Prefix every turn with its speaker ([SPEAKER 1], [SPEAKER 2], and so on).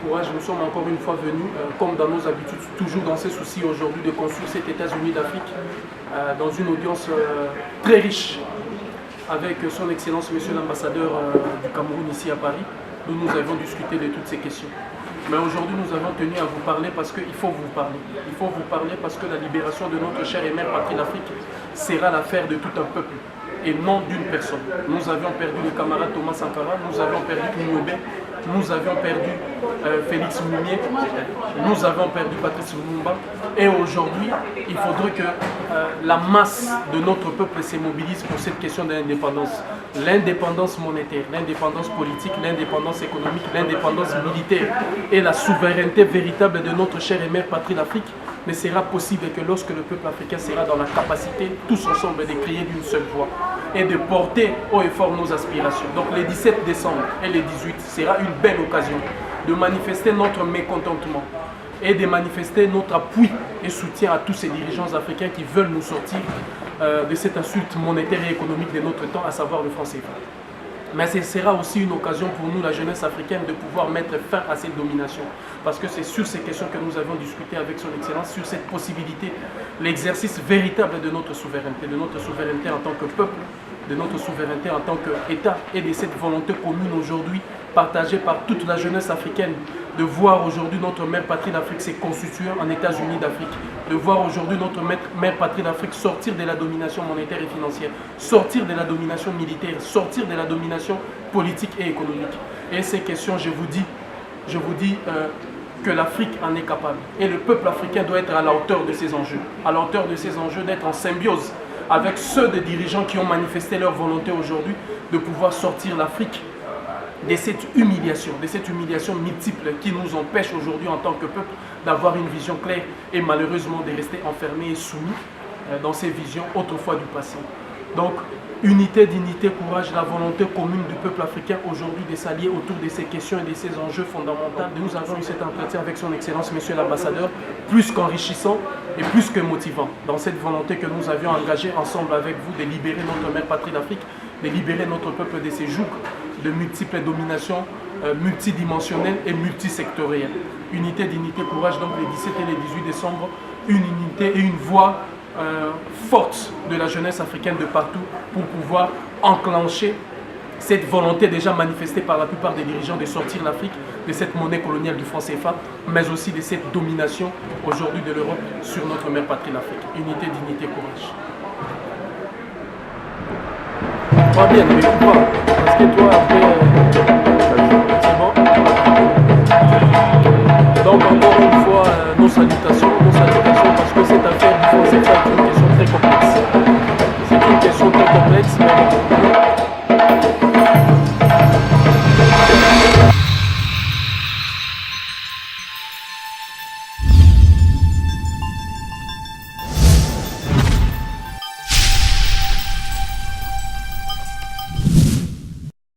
[SPEAKER 1] Courage, nous sommes encore une fois venus, comme dans nos habitudes, toujours dans ces soucis aujourd'hui de construire cet États-Unis d'Afrique, dans une audience très riche avec son Excellence Monsieur l'ambassadeur du Cameroun ici à Paris, où nous avons discuté de toutes ces questions. Mais aujourd'hui, nous avons tenu à vous parler parce qu'il faut vous parler. Il faut vous parler parce que la libération de notre chère et mère patrie l'Afrique sera l'affaire de tout un peuple et non d'une personne. Nous avions perdu le camarade Thomas Sankara, nous avions perdu Koumoubé, nous avions perdu Félix Mounier, nous avons perdu Patrice Lumumba. Et aujourd'hui, il faudrait que la masse de notre peuple se mobilise pour cette question de l'indépendance. L'indépendance monétaire, l'indépendance politique, l'indépendance économique, l'indépendance militaire et la souveraineté véritable de notre chère et mère patrie l'Afrique ne sera possible que lorsque le peuple africain sera dans la capacité, tous ensemble, de crier d'une seule voix et de porter haut et fort nos aspirations. Donc les 17 décembre et les 18 sera une belle occasion de manifester notre mécontentement et de manifester notre appui et soutien à tous ces dirigeants africains qui veulent nous sortir de cette insulte monétaire et économique de notre temps, à savoir le franc CFA. Mais ce sera aussi une occasion pour nous, la jeunesse africaine, de pouvoir mettre fin à cette domination. Parce que c'est sur ces questions que nous avons discuté avec son Excellence, sur cette possibilité, l'exercice véritable de notre souveraineté en tant que peuple, de notre souveraineté en tant qu'État et de cette volonté commune aujourd'hui partagée par toute la jeunesse africaine de voir aujourd'hui notre mère patrie d'Afrique s'est constituée en États-Unis d'Afrique, de voir aujourd'hui notre mère patrie d'Afrique sortir de la domination monétaire et financière, sortir de la domination militaire, sortir de la domination politique et économique. Et ces questions, je vous dis que l'Afrique en est capable. Et le peuple africain doit être à la hauteur de ces enjeux, à la hauteur de ces enjeux, d'être en symbiose avec ceux des dirigeants qui ont manifesté leur volonté aujourd'hui de pouvoir sortir l'Afrique de cette humiliation multiple qui nous empêche aujourd'hui en tant que peuple d'avoir une vision claire et malheureusement de rester enfermés et soumis dans ces visions autrefois du passé. Donc, unité, dignité, courage, la volonté commune du peuple africain aujourd'hui de s'allier autour de ces questions et de ces enjeux fondamentaux. Nous avons eu cet entretien avec son Excellence, Monsieur l'ambassadeur, plus qu'enrichissant et plus que motivant, dans cette volonté que nous avions engagée ensemble avec vous de libérer notre mère patrie d'Afrique, de libérer notre peuple de ces jougs de multiples dominations multidimensionnelles et multisectorielles. Unité, dignité, courage, donc les 17 et les 18 décembre, une unité et une voix forte de la jeunesse africaine de partout pour pouvoir enclencher cette volonté déjà manifestée par la plupart des dirigeants de sortir l'Afrique de cette monnaie coloniale du franc CFA, mais aussi de cette domination aujourd'hui de l'Europe sur notre mère patrie l'Afrique. Unité, dignité, courage. Pas bien, ne m'écoute pas, parce que toi après, c'est bon. Donc encore une fois, nos salutations, parce que cette affaire du franc CFA est une question très complexe. C'est une question très complexe, mais